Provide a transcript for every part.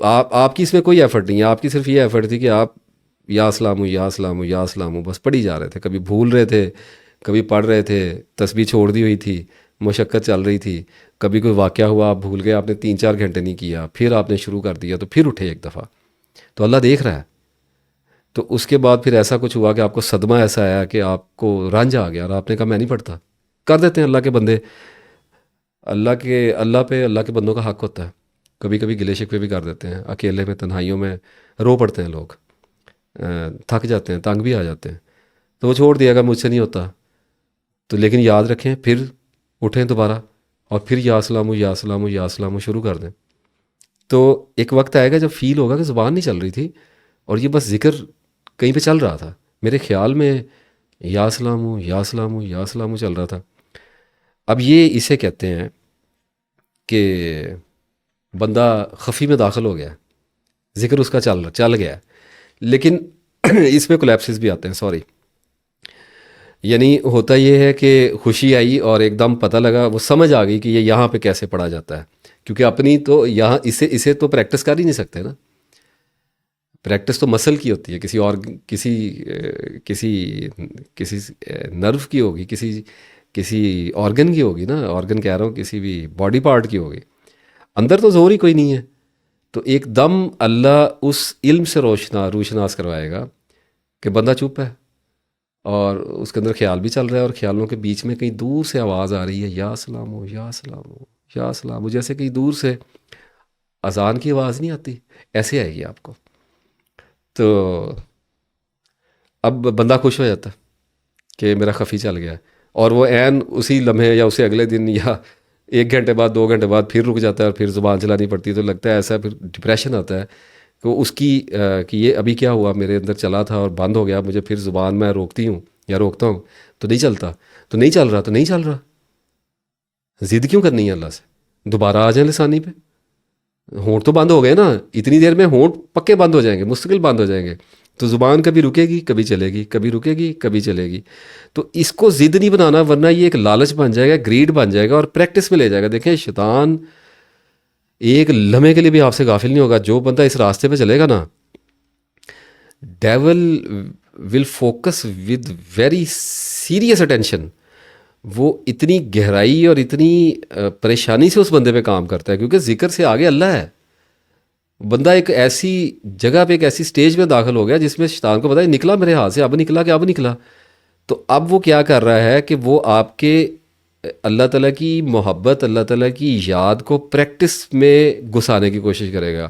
آپ کی اس میں کوئی ایفرٹ نہیں ہے، آپ کی صرف یہ ایفرٹ تھی کہ آپ یا اسلام یا اسلام یا اسلام بس پڑھی جا رہے تھے، کبھی بھول رہے تھے، کبھی پڑھ رہے تھے، تسبیح چھوڑ دی ہوئی تھی، مشقت چل رہی تھی، کبھی کوئی واقعہ ہوا آپ بھول گئے، آپ نے 3 4 گھنٹے نہیں کیا، پھر آپ نے شروع کر دیا تو پھر اٹھے ایک دفعہ، تو اللہ دیکھ رہا ہے۔ تو اس کے بعد پھر ایسا کچھ ہوا کہ آپ کو صدمہ ایسا آیا کہ آپ کو رنج آ گیا اور آپ نے کہا میں نہیں پڑھتا۔ کر دیتے ہیں اللہ کے بندے، اللہ پہ اللہ کے بندوں کا حق ہوتا ہے، کبھی کبھی گلے شکوے بھی کر دیتے ہیں، اکیلے میں تنہائیوں میں رو پڑتے ہیں لوگ، تھک جاتے ہیں، تنگ بھی آ جاتے ہیں، تو وہ چھوڑ دیا گا مجھ سے نہیں ہوتا، تو لیکن یاد رکھیں پھر اٹھیں دوبارہ اور پھر یا سلام یا سلام یا سلام شروع کر دیں۔ تو ایک وقت آئے گا جب فیل ہوگا کہ زبان نہیں چل رہی تھی اور یہ بس ذکر کہیں پہ چل رہا تھا، میرے خیال میں یا سلام یا سلام یا سلام چل رہا تھا۔ اب یہ اسے کہتے ہیں کہ بندہ خفی میں داخل ہو گیا، ذکر اس کا چل گیا ہے، لیکن اس میں کولیپسز بھی آتے ہیں، سوری، یعنی ہوتا یہ ہے کہ خوشی آئی اور ایک دم پتہ لگا، وہ سمجھ آ گئی کہ یہ یہاں پہ کیسے پڑھا جاتا ہے، کیونکہ اپنی تو یہاں اسے تو پریکٹس کر ہی نہیں سکتے نا، پریکٹس تو مسل کی ہوتی ہے، کسی کسی کسی نرو کی ہوگی، کسی آرگن کی ہوگی نا، آرگن کہہ رہا ہوں، کسی بھی باڈی پارٹ کی ہوگی، اندر تو زور ہی کوئی نہیں ہے۔ تو ایک دم اللہ اس علم سے روشناس کروائے گا کہ بندہ چپ ہے اور اس کے اندر خیال بھی چل رہا ہے، اور خیالوں کے بیچ میں کہیں دور سے آواز آ رہی ہے یا سلام ہو یا سلام ہو یا سلام ہو، جیسے کہیں دور سے اذان کی آواز نہیں آتی، ایسے آئے گی آپ کو۔ تو اب بندہ خوش ہو جاتا کہ میرا خفی چل گیا، اور وہ عین اسی لمحے یا اسے اگلے دن یا 1 گھنٹے بعد 2 گھنٹے بعد پھر رک جاتا ہے اور پھر زبان چلانی پڑتی ہے، تو لگتا ہے ایسا، پھر ڈپریشن آتا ہے کہ اس کی کہ یہ ابھی کیا ہوا، میرے اندر چلا تھا اور بند ہو گیا، مجھے پھر زبان میں روکتی ہوں یا روکتا ہوں تو نہیں چلتا، تو نہیں چل رہا، تو نہیں چل رہا، ضد کیوں کرنی ہے اللہ سے؟ دوبارہ آ جائیں لسانی پہ، ہونٹ تو بند ہو گئے نا، اتنی دیر میں ہونٹ پکے بند ہو جائیں گے، مستقل بند ہو جائیں گے، تو زبان کبھی رکے گی کبھی چلے گی، کبھی رکے گی کبھی چلے گی۔ تو اس کو ضد نہیں بنانا، ورنہ یہ ایک لالچ بن جائے گا، گریڈ بن جائے گا اور پریکٹس میں لے جائے گا۔ دیکھیں شیطان ایک لمحے کے لیے بھی آپ سے غافل نہیں ہوگا، جو بندہ اس راستے پہ چلے گا نا، devil will focus with very serious attention, وہ اتنی گہرائی اور اتنی پریشانی سے اس بندے پہ کام کرتا ہے، کیونکہ ذکر سے آگے اللہ ہے۔ بندہ ایک ایسی جگہ پہ، ایک ایسی سٹیج میں داخل ہو گیا جس میں شیطان کو پتا ہے نکلا میرے ہاتھ سے، اب نکلا کہ اب نکلا، تو اب وہ کیا کر رہا ہے کہ وہ آپ کے اللہ تعالیٰ کی محبت، اللہ تعالیٰ کی یاد کو پریکٹس میں گھسانے کی کوشش کرے گا۔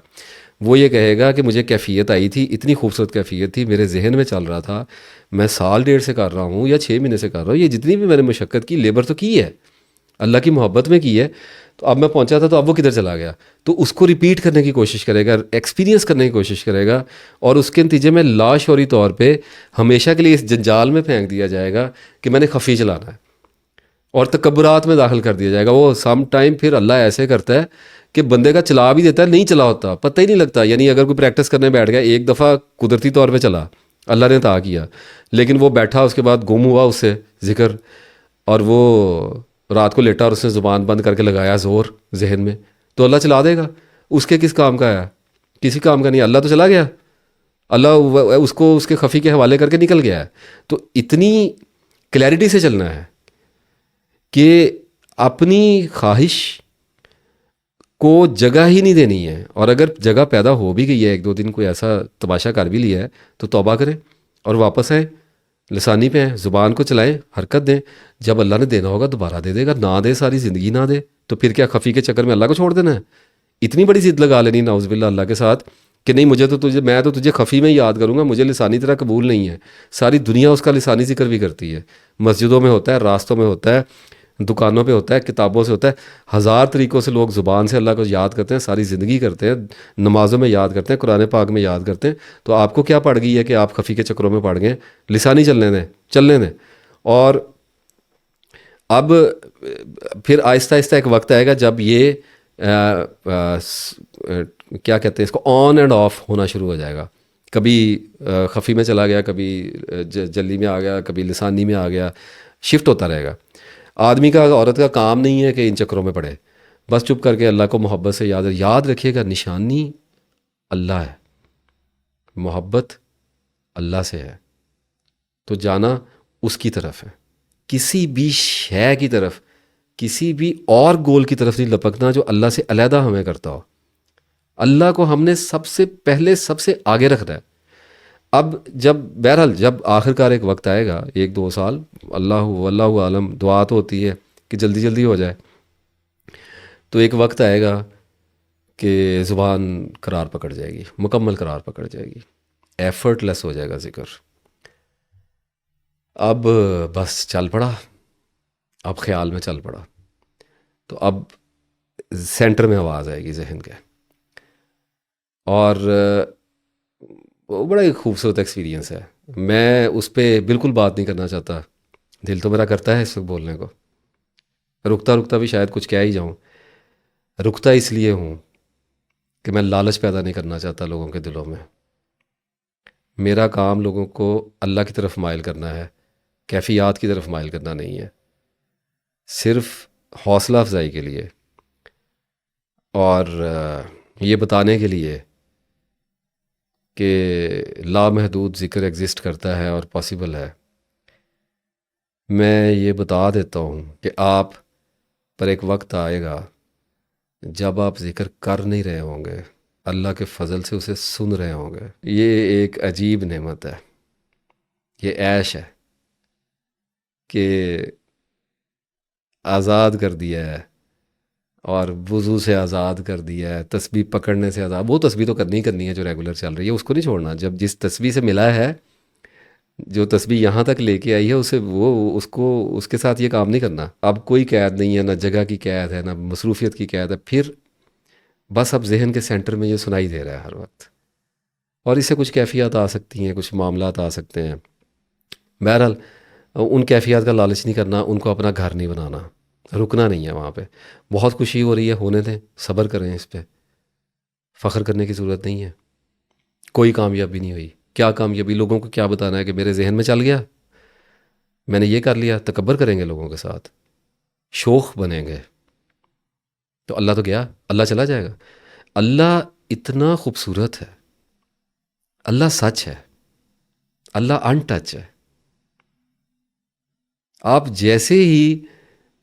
وہ یہ کہے گا کہ مجھے کیفیت آئی تھی، اتنی خوبصورت کیفیت تھی، میرے ذہن میں چل رہا تھا، میں سال 1.5 سے کر رہا ہوں یا 6 مہینے سے کر رہا ہوں، یہ جتنی بھی میں نے مشقت کی، لیبر تو کی ہے، اللہ کی محبت میں کی ہے، تو اب میں پہنچا تھا تو اب وہ کدھر چلا گیا، تو اس کو ریپیٹ کرنے کی کوشش کرے گا، ایکسپیرینس کرنے کی کوشش کرے گا، اور اس کے نتیجے میں لاشعوری طور پہ ہمیشہ کے لیے اس جنجال میں پھینک دیا جائے گا کہ میں نے خفی چلانا ہے، اور تکبرات میں داخل کر دیا جائے گا۔ وہ سم ٹائم پھر اللہ ایسے کرتا ہے کہ بندے کا چلا بھی دیتا ہے، نہیں چلا ہوتا، پتہ ہی نہیں لگتا، یعنی اگر کوئی پریکٹس کرنے بیٹھ گیا، ایک دفعہ قدرتی طور پہ چلا، اللہ نے عطا کیا، لیکن وہ بیٹھا، اس کے بعد گم ہوا اس سے ذکر، اور وہ رات کو لیٹا اور اس نے زبان بند کر کے لگایا زور ذہن میں، تو اللہ چلا دے گا، اس کے کس کام کا ہے؟ کسی کام کا نہیں، اللہ تو چلا گیا، اللہ اس کو اس کے خفی کے حوالے کر کے نکل گیا ہے۔ تو اتنی کلیئرٹی سے چلنا ہے کہ اپنی خواہش کو جگہ ہی نہیں دینی ہے، اور اگر جگہ پیدا ہو بھی گئی ہے، 1 2 دن کوئی ایسا تماشا کر بھی لیا ہے، تو توبہ کریں اور واپس آئیں، لسانی پہ ہیں، زبان کو چلائیں، حرکت دیں، جب اللہ نے دینا ہوگا دوبارہ دے دے گا، نہ دے ساری زندگی نہ دے تو پھر کیا خفی کے چکر میں اللہ کو چھوڑ دینا ہے؟ اتنی بڑی ضد لگا لینی نعوذ باللہ اللہ کے ساتھ کہ نہیں، میں تو تجھے خفی میں ہی یاد کروں گا، مجھے لسانی طرح قبول نہیں ہے۔ ساری دنیا اس کا لسانی ذکر بھی کرتی ہے، مسجدوں میں ہوتا ہے، راستوں میں ہوتا ہے، دکانوں پہ ہوتا ہے، کتابوں سے ہوتا ہے، 1000 طریقوں سے لوگ زبان سے اللہ کو یاد کرتے ہیں، ساری زندگی کرتے ہیں، نمازوں میں یاد کرتے ہیں، قرآن پاک میں یاد کرتے ہیں۔ تو آپ کو کیا پڑ گئی ہے کہ آپ خفی کے چکروں میں پڑ گئے؟ لسانی چلنے دیں۔ اور اب پھر آہستہ آہستہ ایک وقت آئے گا جب یہ کیا کہتے ہیں اس کو، آن اینڈ آف ہونا شروع ہو جائے گا، کبھی خفی میں چلا گیا، کبھی جلی میں آ گیا، کبھی لسانی میں آ گیا، شفٹ ہوتا رہے گا۔ آدمی کا، عورت کا کام نہیں ہے کہ ان چکروں میں پڑے، بس چپ کر کے اللہ کو محبت سے یاد رکھیے گا۔ نشانی اللہ ہے، محبت اللہ سے ہے، تو جانا اس کی طرف ہے، کسی بھی شے کی طرف، کسی بھی اور گول کی طرف نہیں لپکنا جو اللہ سے علیحدہ ہمیں کرتا ہو۔ اللہ کو ہم نے سب سے پہلے سب سے آگے رکھنا ہے۔ اب جب بہرحال جب آخر کار ایک وقت آئے گا، 1-2 سال، اللہ عالم، دعا تو ہوتی ہے کہ جلدی جلدی ہو جائے، تو ایک وقت آئے گا کہ زبان قرار پکڑ جائے گی، مکمل قرار پکڑ جائے گی، ایفرٹ لیس ہو جائے گا ذکر۔ اب بس چل پڑا، اب خیال میں چل پڑا، تو اب سینٹر میں آواز آئے گی ذہن کے، اور وہ بڑا ہی خوبصورت ایکسپیرینس ہے۔ میں اس پہ بالکل بات نہیں کرنا چاہتا، دل تو میرا کرتا ہے اس وقت بولنے کو، رکتا رکتا بھی شاید کچھ کہہ ہی جاؤں۔ رکتا اس لیے ہوں کہ میں لالچ پیدا نہیں کرنا چاہتا لوگوں کے دلوں میں۔ میرا کام لوگوں کو اللہ کی طرف مائل کرنا ہے، کیفیات کی طرف مائل کرنا نہیں ہے، صرف حوصلہ افزائی کے لیے، اور یہ بتانے کے لیے کہ لامحدود ذکر ایگزسٹ کرتا ہے اور پاسبل ہے۔ میں یہ بتا دیتا ہوں کہ آپ پر ایک وقت آئے گا جب آپ ذکر کر نہیں رہے ہوں گے، اللہ کے فضل سے اسے سن رہے ہوں گے۔ یہ ایک عجیب نعمت ہے، یہ عیش ہے کہ آزاد کر دیا ہے، اور وضو سے آزاد کر دیا ہے، تسبیح پکڑنے سے آزاد۔ وہ تسبیح تو کرنی ہے جو ریگولر چل رہی ہے، اس کو نہیں چھوڑنا۔ جب جس تسبیح سے ملا ہے، جو تسبیح یہاں تک لے کے آئی ہے، اسے اس کے ساتھ یہ کام نہیں کرنا۔ اب کوئی قید نہیں ہے، نہ جگہ کی قید ہے، نہ مصروفیت کی قید ہے، پھر بس اب ذہن کے سینٹر میں یہ سنائی دے رہا ہے ہر وقت، اور اس سے کچھ کیفیات آ سکتی ہیں، کچھ معاملات آ سکتے ہیں۔ بہرحال ان کیفیات کا لالچ نہیں کرنا، ان کو اپنا گھر نہیں بنانا، رکنا نہیں ہے وہاں پہ۔ بہت خوشی ہو رہی ہے، ہونے دیں، صبر کریں اس پہ، فخر کرنے کی ضرورت نہیں ہے۔ کوئی کامیابی نہیں ہوئی، کیا کامیابی؟ لوگوں کو کیا بتانا ہے کہ میرے ذہن میں چل گیا، میں نے یہ کر لیا؟ تکبر کریں گے لوگوں کے ساتھ، شوخ بنیں گے، تو اللہ تو گیا، اللہ چلا جائے گا۔ اللہ اتنا خوبصورت ہے، اللہ سچ ہے، اللہ ان ٹچ ہے۔ آپ جیسے ہی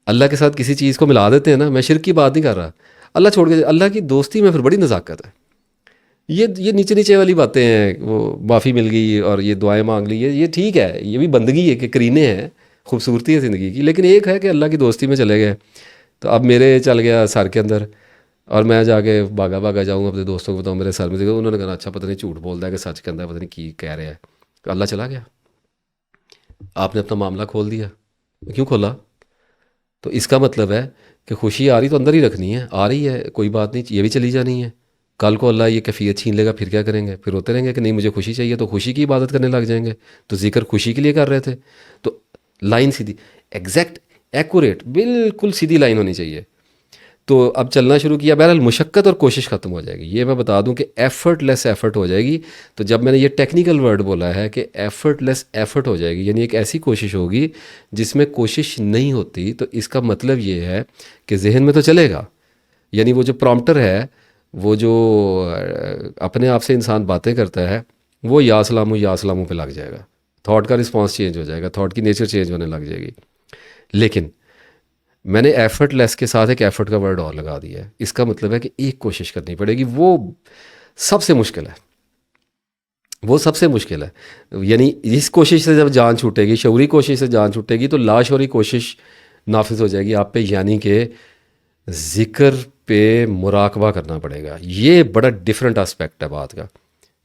اللہ کے ساتھ کسی چیز کو ملا دیتے ہیں نا، میں شرک کی بات نہیں کر رہا، اللہ چھوڑ کے، اللہ کی دوستی میں پھر بڑی نزاکت ہے۔ یہ نیچے نیچے والی باتیں ہیں، وہ معافی مل گئی اور یہ دعائیں مانگ لی، یہ ٹھیک ہے، یہ بھی بندگی ہے کہ کرینے ہیں، خوبصورتی ہے زندگی کی، لیکن ایک ہے کہ اللہ کی دوستی میں چلے گئے، تو اب میرے چل گیا سر کے اندر، اور میں جا کے بھاگا بھاگا جاؤں اپنے دوستوں کو بتاؤں میرے سر میں، انہوں نے کہا اچھا پتہ نہیں جھوٹ بولتا ہے کہ سچ کے اندر پتہ نہیں کی کہہ رہا ہے، تو اللہ چلا گیا۔ آپ نے اپنا معاملہ کھول دیا، کیوں کھولا؟ تو اس کا مطلب ہے کہ خوشی آ رہی تو اندر ہی رکھنی ہے، آ رہی ہے کوئی بات نہیں، یہ بھی چلی جانی ہے۔ کل کو اللہ یہ کیفیت چھین لے گا، پھر کیا کریں گے؟ پھر روتے رہیں گے کہ نہیں مجھے خوشی چاہیے، تو خوشی کی عبادت کرنے لگ جائیں گے۔ تو ذکر خوشی کے لیے کر رہے تھے، تو لائن سیدھی، ایگزیکٹ، ایکوریٹ، بالکل سیدھی لائن ہونی چاہیے۔ تو اب چلنا شروع کیا، بہرحال مشقت اور کوشش ختم ہو جائے گی، یہ میں بتا دوں کہ ایفرٹ لیس ایفرٹ ہو جائے گی۔ تو جب میں نے یہ ٹیکنیکل ورڈ بولا ہے کہ ایفرٹ لیس ایفرٹ ہو جائے گی، یعنی ایک ایسی کوشش ہوگی جس میں کوشش نہیں ہوتی، تو اس کا مطلب یہ ہے کہ ذہن میں تو چلے گا، یعنی وہ جو پرومپٹر ہے، وہ جو اپنے آپ سے انسان باتیں کرتا ہے، وہ یا سلاموں پہ لگ جائے گا، تھاٹ کا رسپانس چینج ہو جائے گا، تھاٹ کی نیچر چینج ہونے لگ جائے گی۔ لیکن میں نے ایفرٹ لیس کے ساتھ ایک ایفرٹ کا ورڈ اور لگا دیا ہے، اس کا مطلب ہے کہ ایک کوشش کرنی پڑے گی، وہ سب سے مشکل ہے، وہ سب سے مشکل ہے۔ یعنی اس کوشش سے جب جان چھوٹے گی، شعوری کوشش سے جان چھوٹے گی، تو لاشعوری کوشش نافذ ہو جائے گی آپ پہ، یعنی کہ ذکر پہ مراقبہ کرنا پڑے گا۔ یہ بڑا ڈفرینٹ اسپیکٹ ہے بات کا،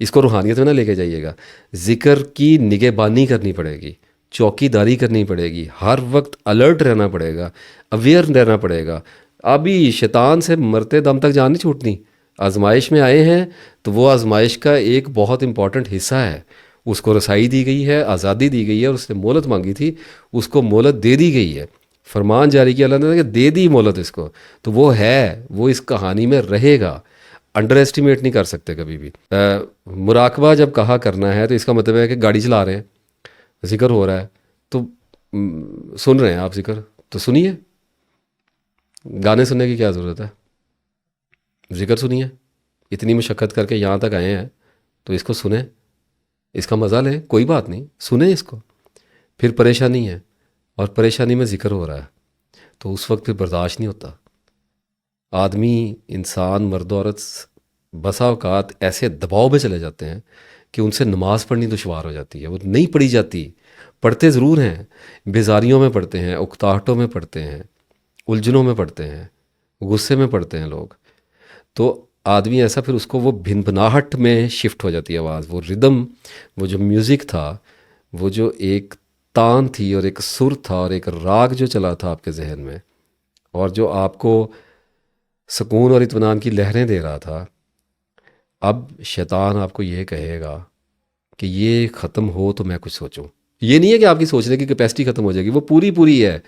اس کو روحانیت میں نہ لے کے جائیے گا۔ ذکر کی نگہبانی کرنی پڑے گی، چوکی داری کرنی پڑے گی، ہر وقت الرٹ رہنا پڑے گا، اویئر رہنا پڑے گا۔ ابھی شیطان سے مرتے دم تک جان نہیں چھوٹنی، آزمائش میں آئے ہیں تو وہ آزمائش کا ایک بہت امپورٹنٹ حصہ ہے، اس کو رسائی دی گئی ہے، آزادی دی گئی ہے، اور اس نے مہلت مانگی تھی، اس کو مہلت دے دی گئی ہے، فرمان جاری کیا اللہ نے کہ دے دی مہلت اس کو، تو وہ ہے، وہ اس کہانی میں رہے گا، انڈر ایسٹیمیٹ نہیں کر سکتے کبھی بھی۔ مراقبہ جب کہا کرنا ہے تو اس کا مطلب ہے کہ گاڑی چلا رہے ہیں، ذکر ہو رہا ہے، تو سن رہے ہیں آپ ذکر، تو سنیے، گانے سننے کی کیا ضرورت ہے، ذکر سنیے، اتنی مشقت کر کے یہاں تک آئے ہیں تو اس کو سنیں، اس کا مزہ لیں، کوئی بات نہیں، سنیں اس کو. پھر پریشانی ہے اور پریشانی میں ذکر ہو رہا ہے تو اس وقت پھر برداشت نہیں ہوتا. آدمی، انسان، مرد و عورت بسا اوقات ایسے دباؤ میں چلے جاتے ہیں کہ ان سے نماز پڑھنی دشوار ہو جاتی ہے، وہ نہیں پڑھی جاتی. پڑھتے ضرور ہیں، بیزاریوں میں پڑھتے ہیں، اکتاہٹوں میں پڑھتے ہیں، الجھنوں میں پڑھتے ہیں، غصے میں پڑھتے ہیں لوگ. تو آدمی ایسا پھر اس کو وہ بھنبھناہٹ میں شفٹ ہو جاتی ہے آواز، وہ ردم، وہ جو میوزک تھا، وہ جو ایک تان تھی اور ایک سر تھا اور ایک راگ جو چلا تھا آپ کے ذہن میں، اور جو آپ کو سکون اور اطمینان کی لہریں دے رہا تھا. اب شیطان آپ کو یہ کہے گا کہ یہ ختم ہو تو میں کچھ سوچوں. یہ نہیں ہے کہ آپ کی سوچنے کی کیپیسٹی ختم ہو جائے گی، وہ پوری پوری ہے.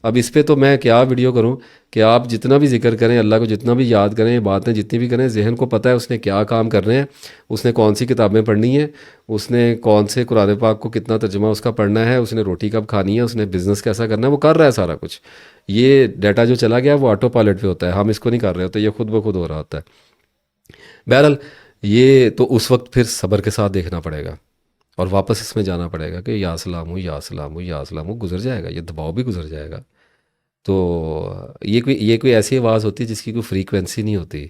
اب اس پہ تو میں کیا ویڈیو کروں کہ آپ جتنا بھی ذکر کریں، اللہ کو جتنا بھی یاد کریں، باتیں جتنی بھی کریں، ذہن کو پتہ ہے اس نے کیا کام کرنے ہیں، اس نے کون سی کتابیں پڑھنی ہیں، اس نے کون سے قرآن پاک کو کتنا ترجمہ اس کا پڑھنا ہے، اس نے روٹی کب کھانی ہے، اس نے بزنس کیسا کرنا ہے، وہ کر رہا ہے سارا کچھ. یہ ڈیٹا جو چلا گیا وہ آٹو پائلٹ پہ ہوتا ہے، ہم اس کو نہیں کر رہے ہوتے، یہ خود بخود ہو رہا ہوتا ہے. بہرحال یہ تو اس وقت پھر صبر کے ساتھ دیکھنا پڑے گا اور واپس اس میں جانا پڑے گا کہ یا سلام ہو، یا سلام ہو، یا سلام ہو. گزر جائے گا، یہ دباؤ بھی گزر جائے گا. تو یہ کوئی ایسی آواز ہوتی ہے جس کی کوئی فریکوینسی نہیں ہوتی،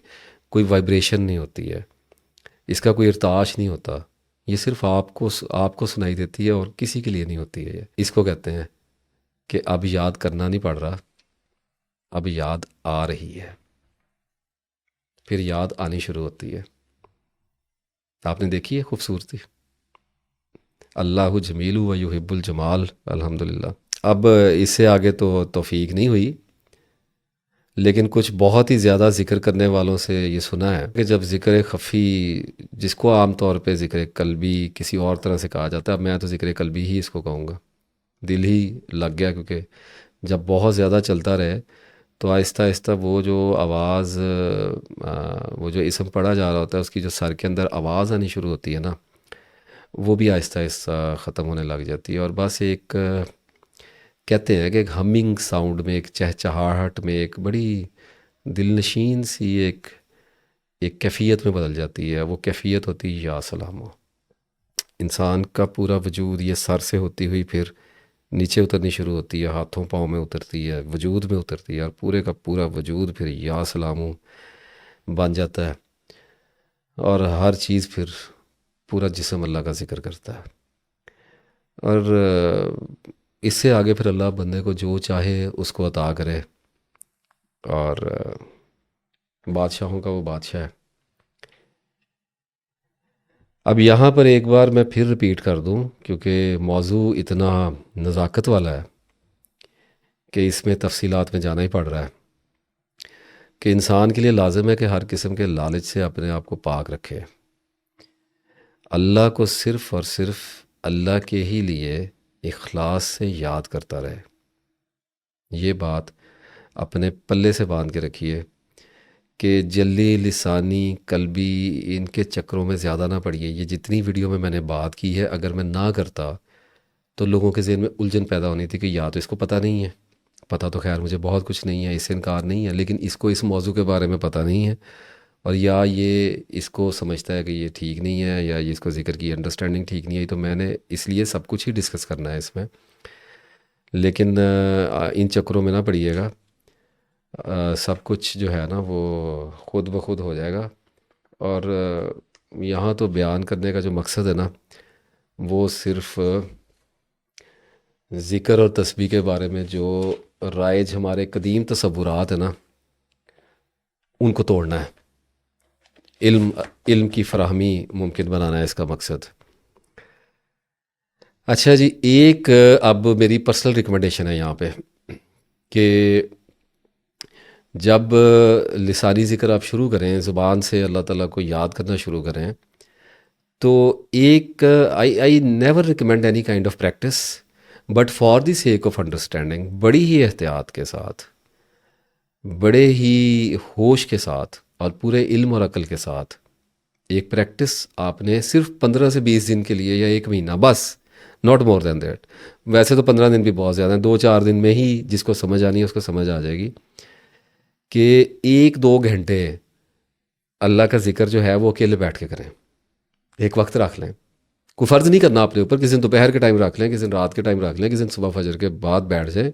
کوئی وائبریشن نہیں ہوتی ہے، اس کا کوئی ارتعاش نہیں ہوتا. یہ صرف آپ کو سنائی دیتی ہے اور کسی کے لیے نہیں ہوتی ہے. اس کو کہتے ہیں کہ اب یاد کرنا نہیں پڑ رہا، اب یاد آ رہی ہے. پھر یاد آنی شروع ہوتی ہے. آپ نے دیکھی ہے خوبصورتی. اللہ جمیل و یحب الجمال. الحمدللہ. اب اس سے آگے تو توفیق نہیں ہوئی، لیکن کچھ بہت ہی زیادہ ذکر کرنے والوں سے یہ سنا ہے کہ جب ذکر خفی، جس کو عام طور پہ ذکر قلبی کسی اور طرح سے کہا جاتا ہے، میں تو ذکر قلبی ہی اس کو کہوں گا، دل ہی لگ گیا، کیونکہ جب بہت زیادہ چلتا رہے تو آہستہ آہستہ وہ جو آواز، وہ جو اسم پڑھا جا رہا ہوتا ہے، اس کی جو سر کے اندر آواز آنی شروع ہوتی ہے نا، وہ بھی آہستہ آہستہ ختم ہونے لگ جاتی ہے. اور بس ایک کہتے ہیں کہ ایک ہمنگ ساؤنڈ میں، ایک چہچہاہٹ میں، ایک بڑی دل نشین سی ایک کیفیت میں بدل جاتی ہے. وہ کیفیت ہوتی ہے یا سلام ہو. انسان کا پورا وجود یہ سر سے ہوتی ہوئی پھر نیچے اترنی شروع ہوتی ہے، ہاتھوں پاؤں میں اترتی ہے، وجود میں اترتی ہے، اور پورے کا پورا وجود پھر یا سلام ہو بن جاتا ہے. اور ہر چیز پھر پورا جسم اللہ کا ذکر کرتا ہے. اور اس سے آگے پھر اللہ بندے کو جو چاہے اس کو عطا کرے. اور بادشاہوں کا وہ بادشاہ ہے. اب یہاں پر ایک بار میں پھر رپیٹ کر دوں، کیونکہ موضوع اتنا نزاکت والا ہے کہ اس میں تفصیلات میں جانا ہی پڑ رہا ہے، کہ انسان کے لیے لازم ہے کہ ہر قسم کے لالچ سے اپنے آپ کو پاک رکھے. اللہ کو صرف اور صرف اللہ کے ہی لیے اخلاص سے یاد کرتا رہے. یہ بات اپنے پلے سے باندھ کے رکھیے کہ جلی، لسانی، قلبی، ان کے چکروں میں زیادہ نہ پڑیے. یہ جتنی ویڈیو میں نے بات کی ہے، اگر میں نہ کرتا تو لوگوں کے ذہن میں الجھن پیدا ہونی تھی کہ یا تو اس کو پتہ نہیں ہے، پتہ تو خیر مجھے بہت کچھ نہیں ہے، اس سے انکار نہیں ہے، لیکن اس کو اس موضوع کے بارے میں پتہ نہیں ہے، اور یا یہ اس کو سمجھتا ہے کہ یہ ٹھیک نہیں ہے، یا یہ اس کو ذکر کی انڈرسٹینڈنگ ٹھیک نہیں ہے. تو میں نے اس لیے سب کچھ ہی ڈسکس کرنا ہے اس میں، لیکن ان چکروں میں نہ پڑیے گا. سب کچھ جو ہے نا وہ خود بخود ہو جائے گا. اور یہاں تو بیان کرنے کا جو مقصد ہے نا، وہ صرف ذکر اور تسبیح کے بارے میں جو رائج ہمارے قدیم تصورات ہیں نا، ان کو توڑنا ہے. علم کی فراہمی ممکن بنانا ہے اس کا مقصد. اچھا جی، ایک اب میری پرسنل ریکمنڈیشن ہے یہاں پہ کہ جب لسانی ذکر آپ شروع کریں، زبان سے اللہ تعالیٰ کو یاد کرنا شروع کریں، تو ایک I never recommend any kind of practice, but for the sake of understanding, بڑی ہی احتیاط کے ساتھ، بڑے ہی ہوش کے ساتھ، اور پورے علم اور عقل کے ساتھ ایک پریکٹس آپ نے صرف 15 سے 20 دن کے لیے یا ایک مہینہ، بس، ناٹ مور دین دیٹ. ویسے تو 15 دن بھی بہت زیادہ ہیں، 2-4 دن میں ہی جس کو سمجھ آنی ہے اس کو سمجھ آ جائے گی. کہ 1-2 گھنٹے اللہ کا ذکر جو ہے وہ اکیلے بیٹھ کے کریں، ایک وقت رکھ لیں، کوئی فرض نہیں کرنا اپنے اوپر، کسی دن دوپہر کے ٹائم رکھ لیں، کسی دن رات کے ٹائم رکھ لیں، کسی دن صبح فجر کے بعد بیٹھ جائیں،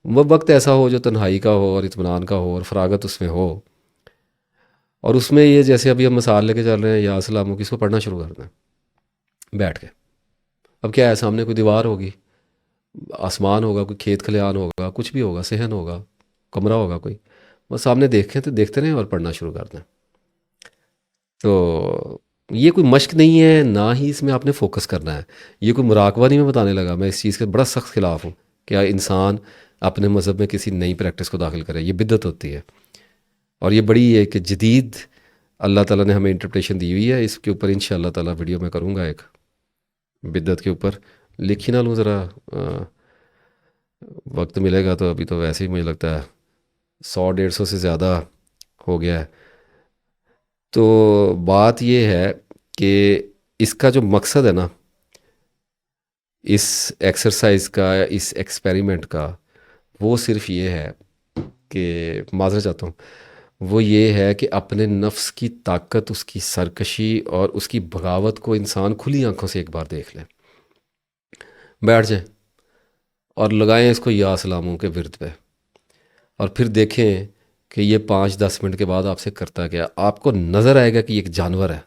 وہ وقت ایسا ہو جو تنہائی کا ہو اور اطمینان کا ہو اور فراغت اس میں ہو، اور اس میں یہ جیسے ابھی ہم مثال لے کے چل رہے ہیں یا اسلام کی، اس کو پڑھنا شروع کر دیں بیٹھ کے. اب کیا ہے، سامنے کوئی دیوار ہوگی، آسمان ہوگا، کوئی کھیت کھلیان ہوگا، کچھ بھی ہوگا، صحن ہوگا، کمرہ ہوگا کوئی، بس سامنے دیکھیں تو دیکھتے رہیں اور پڑھنا شروع کر دیں. تو یہ کوئی مشق نہیں ہے، نہ ہی اس میں آپ نے فوکس کرنا ہے. یہ کوئی مراقبہ نہیں میں بتانے لگا، میں اس چیز کے بڑا سخت خلاف ہوں کہ انسان اپنے مذہب میں کسی نئی پریکٹس کو داخل کرے، یہ بدعت ہوتی ہے. اور یہ بڑی ایک جدید اللہ تعالیٰ نے ہمیں انٹرپریشن دی ہوئی ہے. اس کے اوپر انشاءاللہ تعالیٰ ویڈیو میں کروں گا، ایک بدعت کے اوپر لکھی نہ لوں ذرا، وقت ملے گا تو. ابھی تو ویسے ہی مجھے لگتا ہے 100-150 سے زیادہ ہو گیا ہے. تو بات یہ ہے کہ اس کا جو مقصد ہے نا، اس ایکسرسائز کا، اس ایکسپیریمنٹ کا، وہ صرف یہ ہے کہ معذرت چاہتا ہوں، وہ یہ ہے کہ اپنے نفس کی طاقت، اس کی سرکشی اور اس کی بغاوت کو انسان کھلی آنکھوں سے ایک بار دیکھ لیں. بیٹھ جائیں اور لگائیں اس کو یا سلاموں کے ورد پہ، اور پھر دیکھیں کہ یہ 5-10 منٹ کے بعد آپ سے کرتا کیا. آپ کو نظر آئے گا کہ یہ ایک جانور ہے.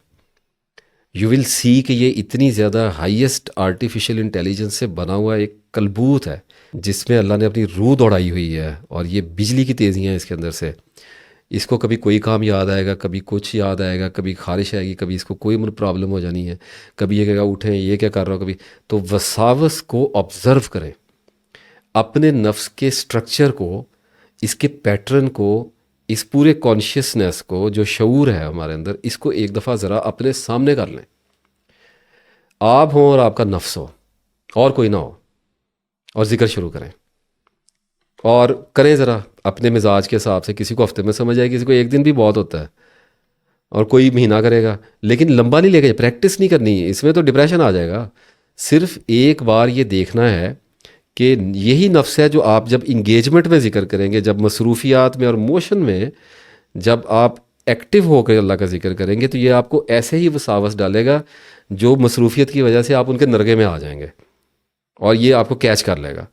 یو ول سی کہ یہ اتنی زیادہ ہائیسٹ آرٹیفیشل انٹیلیجنس سے بنا ہوا ایک کلبوت ہے جس میں اللہ نے اپنی روح دوڑائی ہوئی ہے، اور یہ بجلی کی تیزیاں اس کے اندر سے. اس کو کبھی کوئی کام یاد آئے گا، کبھی کچھ یاد آئے گا، کبھی خارش آئے گی، کبھی اس کو کوئی پرابلم ہو جانی ہے، کبھی یہ کہے گا اٹھیں یہ کیا کر رہا ہو کبھی. تو وساوس کو آبزرو کریں، اپنے نفس کے سٹرکچر کو، اس کے پیٹرن کو، اس پورے کانشیسنیس کو جو شعور ہے ہمارے اندر، اس کو ایک دفعہ ذرا اپنے سامنے کر لیں. آپ ہوں اور آپ کا نفس ہو اور کوئی نہ ہو، اور ذکر شروع کریں اور کریں ذرا اپنے مزاج کے حساب سے. کسی کو ہفتے میں سمجھ آئے، کسی کو ایک دن بھی بہت ہوتا ہے، اور کوئی مہینہ کرے گا. لیکن لمبا نہیں لے کے، پریکٹس نہیں کرنی، اس میں تو ڈپریشن آ جائے گا. صرف ایک بار یہ دیکھنا ہے کہ یہی نفس ہے جو آپ جب انگیجمنٹ میں ذکر کریں گے، جب مصروفیات میں اور موشن میں جب آپ ایکٹیو ہو کر اللہ کا ذکر کریں گے، تو یہ آپ کو ایسے ہی وساوس ڈالے گا جو مصروفیت کی وجہ سے آپ ان کے نرغے میں آ جائیں گے، اور یہ آپ کو کیچ کر لے گا.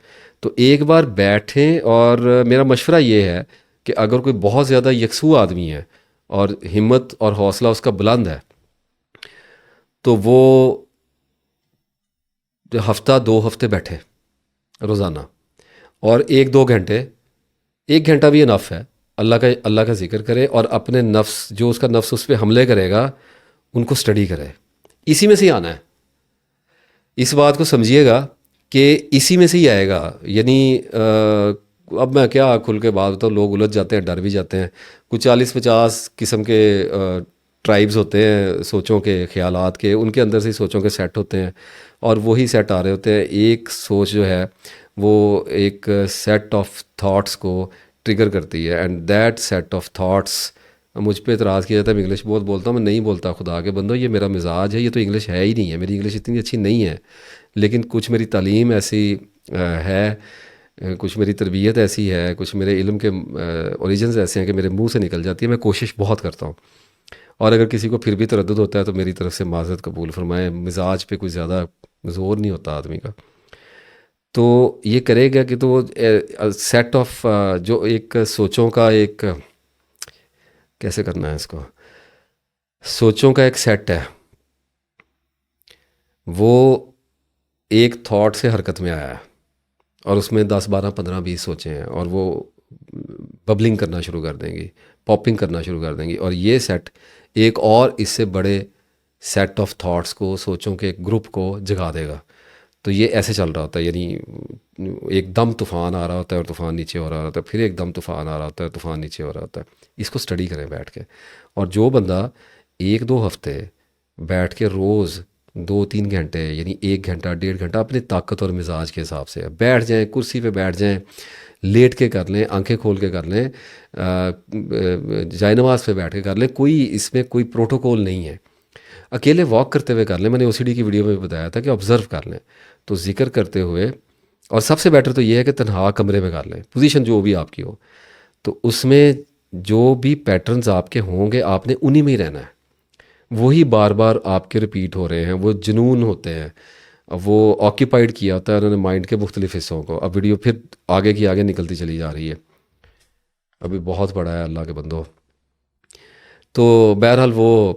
تو ایک بار بیٹھیں، اور میرا مشورہ یہ ہے کہ اگر کوئی بہت زیادہ یکسو آدمی ہے اور ہمت اور حوصلہ اس کا بلند ہے، تو وہ ہفتہ 2 ہفتے بیٹھے روزانہ، اور 1-2 گھنٹے، 1 گھنٹہ بھی انف ہے، اللہ کا ذکر کرے، اور اپنے نفس، جو اس کا نفس اس پہ حملے کرے گا، ان کو اسٹڈی کرے. اسی میں سے ہی آنا ہے. اس بات کو سمجھیے گا کہ اسی میں سے ہی آئے گا. یعنی اب میں کیا کھل کے بات ہوتا ہوں، لوگ الجھ جاتے ہیں، ڈر بھی جاتے ہیں. کچھ 40-50 قسم کے ٹرائبز ہوتے ہیں سوچوں کے، خیالات کے، ان کے اندر سے ہی سوچوں کے سیٹ ہوتے ہیں، اور وہی سیٹ آ رہے ہوتے ہیں. ایک سوچ جو ہے وہ ایک سیٹ آف تھاٹس کو ٹریگر کرتی ہے، and that set of thoughts. مجھ پہ اعتراض کیا جاتا ہے، میں انگلش بہت بولتا ہوں. میں نہیں بولتا، خدا کے بندو، یہ میرا مزاج ہے، یہ تو انگلش ہے ہی نہیں ہے، میری انگلش اتنی اچھی نہیں ہے. لیکن کچھ میری تعلیم ایسی ہے، کچھ میری تربیت ایسی ہے، کچھ میرے علم کے اوریجنز ایسے ہیں کہ میرے منہ سے نکل جاتی ہے. میں کوشش بہت کرتا ہوں، اور اگر کسی کو پھر بھی تردد ہوتا ہے تو میری طرف سے معذرت قبول فرمائیں. مزاج پہ کوئی زیادہ زور نہیں ہوتا آدمی کا. تو یہ کرے گا کہ تو سیٹ آف جو ایک سوچوں کا ایک، کیسے کرنا ہے اس کو، سوچوں کا ایک سیٹ ہے، وہ ایک تھاٹ سے حرکت میں آیا ہے، اور اس میں 10-12-15-20 سوچیں ہیں، اور وہ ببلنگ کرنا شروع کر دیں گی، پاپنگ کرنا شروع کر دیں گی. اور یہ سیٹ ایک اور اس سے بڑے سیٹ آف تھاٹس کو، سوچوں کے ایک گروپ کو جگا دے گا. تو یہ ایسے چل رہا ہوتا ہے، یعنی ایک دم طوفان آ رہا ہوتا ہے اور طوفان نیچے ہو رہا ہوتا ہے، پھر ایک دم طوفان آ رہا ہوتا ہے اور طوفان نیچے ہو رہا ہوتا ہے. اس کو اسٹڈی کریں بیٹھ کے. اور جو بندہ 1-2 ہفتے بیٹھ کے روز 2-3 گھنٹے، یعنی 1 گھنٹہ 1.5 گھنٹہ اپنی طاقت اور مزاج کے حساب سے بیٹھ جائیں، کرسی پہ بیٹھ جائیں، لیٹ کے کر لیں، آنکھیں کھول کے کر لیں، جائے نماز پہ بیٹھ کے کر لیں، کوئی اس میں کوئی پروٹوکول نہیں ہے. اکیلے واک کرتے ہوئے کر لیں. میں نے OCD کی ویڈیو میں بتایا تھا کہ آبزرو کر لیں. تو ذکر کرتے ہوئے، اور سب سے بیٹر تو یہ ہے کہ تنہا کمرے میں کر لیں، پوزیشن جو بھی آپ کی ہو. تو اس میں جو بھی پیٹرنز آپ کے ہوں گے آپ نے انہی میں ہی رہنا ہے، وہی بار بار آپ کے ریپیٹ ہو رہے ہیں، وہ جنون ہوتے ہیں، وہ آکیپائڈ کیا ہوتا ہے انہوں نے مائنڈ کے مختلف حصوں کو. اب ویڈیو پھر آگے کی آگے نکلتی چلی جا رہی ہے، ابھی بہت بڑا ہے اللہ کے بندو. تو بہرحال وہ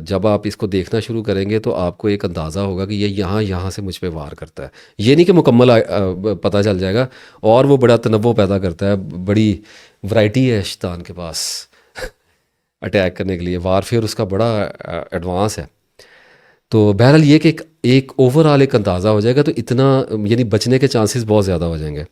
جب آپ اس کو دیکھنا شروع کریں گے تو آپ کو ایک اندازہ ہوگا کہ یہ یہاں سے مجھ پہ وار کرتا ہے. یہ نہیں کہ مکمل پتہ چل جائے گا، اور وہ بڑا تنوع پیدا کرتا ہے، بڑی ورائٹی ہے شیطان کے پاس اٹیک کرنے کے لیے. وارفیئر اس کا بڑا ایڈوانس ہے. تو بہرحال یہ کہ ایک اوور آل ایک اندازہ ہو جائے گا تو اتنا یعنی بچنے کے چانسز بہت زیادہ ہو جائیں گے.